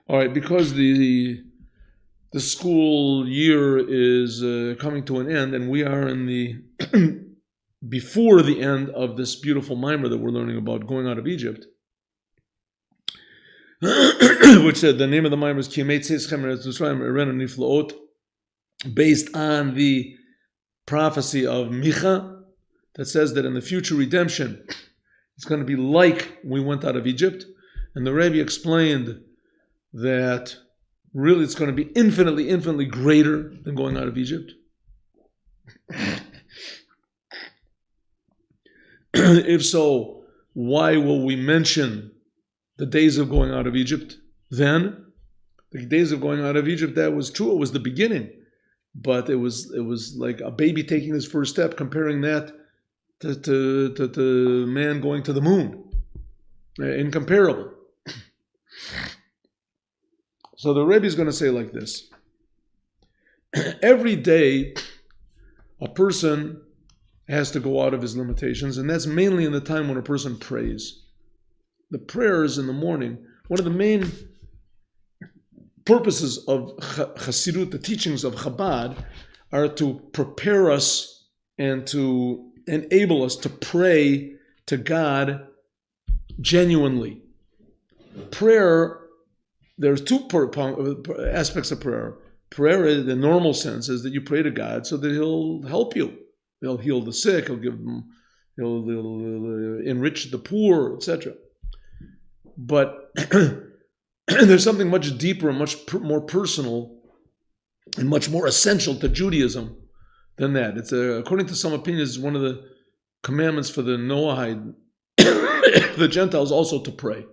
All right, because the school year is coming to an end, and we are in the before the end of this beautiful mimer that we're learning about going out of Egypt, which the name of the mimer is based on the prophecy of Micha that says that in the future redemption it's going to be like we went out of Egypt. And the Rebbe explained that really it's going to be infinitely greater than going out of Egypt. If so, why will we mention the days of going out of Egypt then? The days of going out of Egypt, that was true, it was the beginning. But it was like a baby taking his first step, comparing that to man going to the moon. Incomparable. So the Rebbe is going to say like this. Every day, a person has to go out of his limitations, and that's mainly in the time when a person prays. The prayers in the morning, one of the main purposes of Chassidut, the teachings of Chabad, are to prepare us and to enable us to pray to God genuinely. Prayer, there's two aspects of prayer. Prayer, in the normal sense, is that you pray to God so that He'll help you. He'll heal the sick. He'll enrich the poor, etc. But there's something much deeper and much more personal and much more essential to Judaism than that. It's according to some opinions, one of the commandments for the Noahide, the Gentiles, also to pray.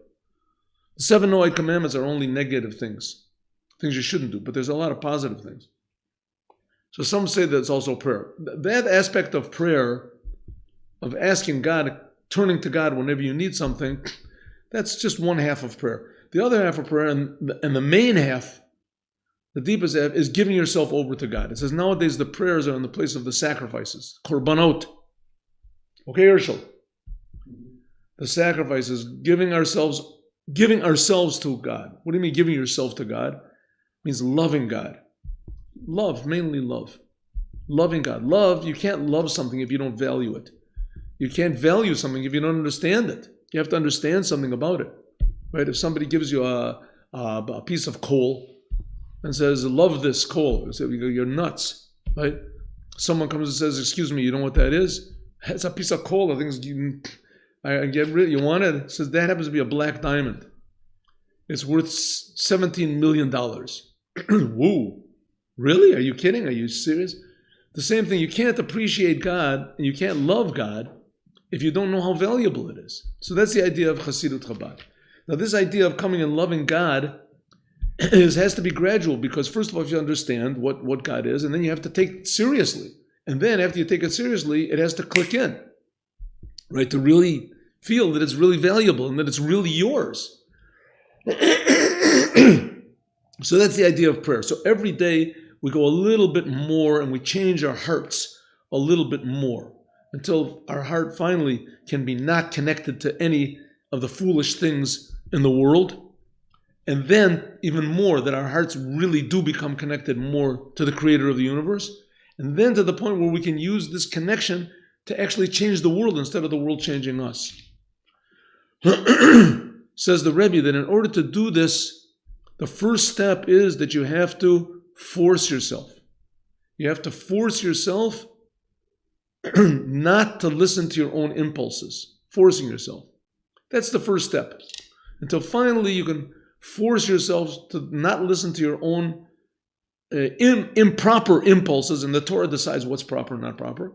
The 7 Noahide commandments are only negative things you shouldn't do, but there's a lot of positive things. So some say that it's also prayer. That aspect of prayer, of asking God, turning to God whenever you need something, that's just one half of prayer. The other half of prayer, and the main half, the deepest half, is giving yourself over to God. It says nowadays the prayers are in the place of the sacrifices. Korbanot. Okay, Herschel. The sacrifices, giving ourselves to God. What do you mean giving yourself to God? It means loving God. Love, mainly love. Loving God. Love, you can't love something if you don't value it. You can't value something if you don't understand it. You have to understand something about it. Right? If somebody gives you a piece of coal and says, love this coal, you say, you're nuts. Right? Someone comes and says, excuse me, you know what that is? It's a piece of coal. I think I get rid. You want it? It says that happens to be a black diamond. It's worth $17 million. Woo. Really? Are you kidding? Are you serious? The same thing. You can't appreciate God and you can't love God if you don't know how valuable it is. So that's the idea of Chassidut Chabad. Now this idea of coming and loving God has to be gradual, because first of all, if you understand what God is, and then you have to take it seriously. And then after you take it seriously, it has to click in, right? To really feel that it's really valuable and that it's really yours. So that's the idea of prayer. So every day we go a little bit more and we change our hearts a little bit more until our heart finally can be not connected to any of the foolish things in the world. And then even more, that our hearts really do become connected more to the creator of the universe. And then to the point where we can use this connection to actually change the world instead of the world changing us. Says the Rebbe that in order to do this, the first step is that you have to force yourself. You have to force yourself not to listen to your own impulses. Forcing yourself. That's the first step. Until finally you can force yourself to not listen to your own improper impulses, and the Torah decides what's proper and not proper.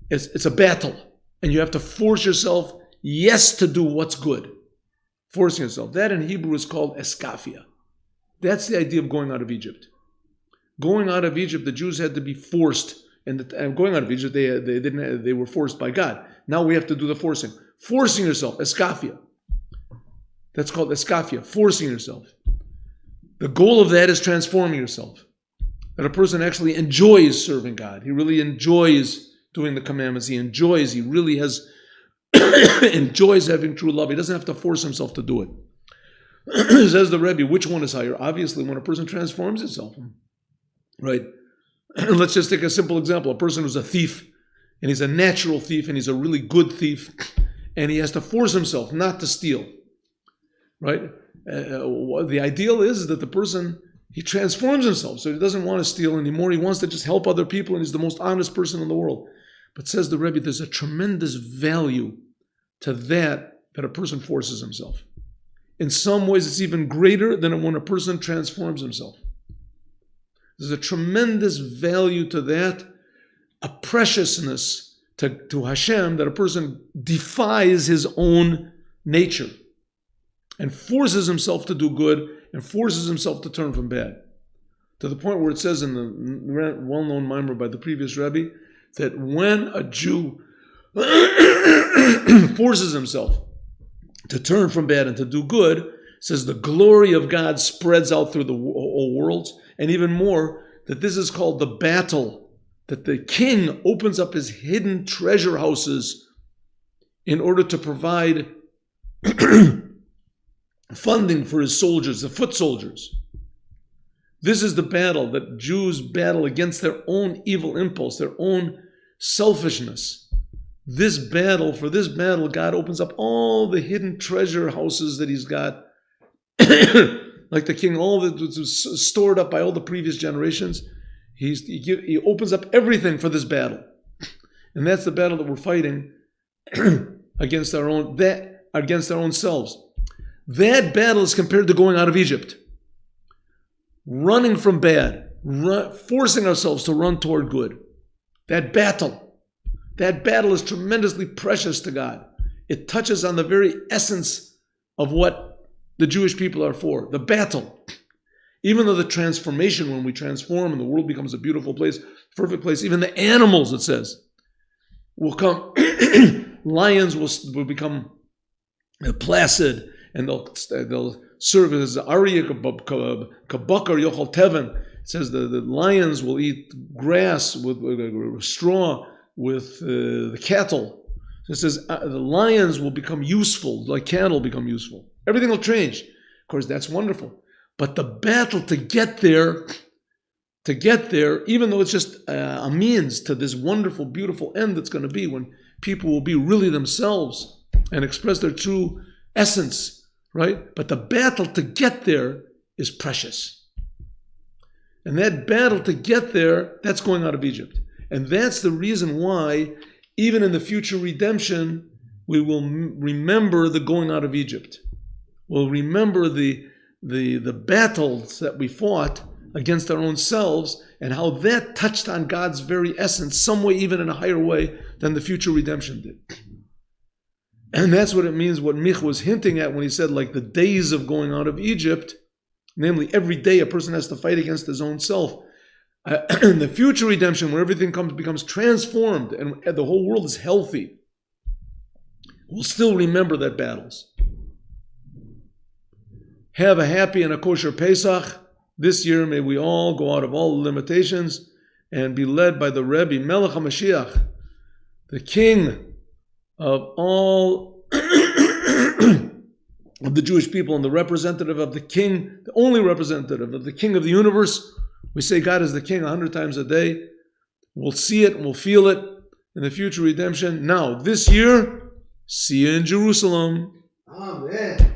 It's a battle. And you have to force yourself, yes, to do what's good. Forcing yourself. That in Hebrew is called eskafia. That's the idea of going out of Egypt. Going out of Egypt, the Jews had to be forced. And going out of Egypt, they were forced by God. Now we have to do the forcing. Forcing yourself, eskafia. That's called eskafia, forcing yourself. The goal of that is transforming yourself. That a person actually enjoys serving God. He really enjoys doing the commandments. He really enjoys having true love. He doesn't have to force himself to do it. Says the Rebbe, which one is higher? Obviously, when a person transforms himself, right? Let's just take a simple example. A person who's a thief, and he's a natural thief, and he's a really good thief, and he has to force himself not to steal, right? The ideal is that the person, he transforms himself, so he doesn't want to steal anymore. He wants to just help other people, and he's the most honest person in the world. But says the Rebbe, there's a tremendous value to that a person forces himself. In some ways, it's even greater than when a person transforms himself. There's a tremendous value to that, a preciousness to Hashem, that a person defies his own nature and forces himself to do good and forces himself to turn from bad. To the point where it says in the well-known mimer by the previous Rebbe, that when a Jew forces himself to turn from bad and to do good, it says the glory of God spreads out through the whole world, and even more, that this is called the battle, that the king opens up his hidden treasure houses in order to provide funding for his soldiers, the foot soldiers. This is the battle that Jews battle against their own evil impulse, their own selfishness. For this battle, God opens up all the hidden treasure houses that he's got, like the king, all that was stored up by all the previous generations. He opens up everything for this battle. And that's the battle that we're fighting against our own selves. That battle is compared to going out of Egypt. Running from bad, forcing ourselves to run toward good. That battle is tremendously precious to God. It touches on the very essence of what the Jewish people are for, the battle. Even though the transformation, when we transform and the world becomes a beautiful place, perfect place, even the animals, it says, will come, lions will become placid, and they'll serve as Arya Kabakar Yochel Teven. It says the lions will eat grass with straw with the cattle. So it says the lions will become useful, like cattle become useful. Everything will change. Of course, that's wonderful. But the battle to get there, even though it's just a means to this wonderful, beautiful end that's going to be when people will be really themselves and express their true essence, right? But the battle to get there is precious. And that battle to get there, that's going out of Egypt. And that's the reason why, even in the future redemption, we will remember the going out of Egypt. We'll remember the battles that we fought against our own selves and how that touched on God's very essence, some way, even in a higher way than the future redemption did. And that's what it means, what Mich was hinting at when he said, like the days of going out of Egypt, namely every day a person has to fight against his own self. In the future redemption, where everything becomes transformed and the whole world is healthy, we'll still remember that battles. Have a happy and a kosher Pesach. This year, may we all go out of all limitations and be led by the Rebbe, Melech HaMashiach, the King of all of the Jewish people and the representative of the King, the only representative of the King of the universe. We say God is the King 100 times a day. We'll see it and we'll feel it in the future redemption. Now, this year, see you in Jerusalem. Amen.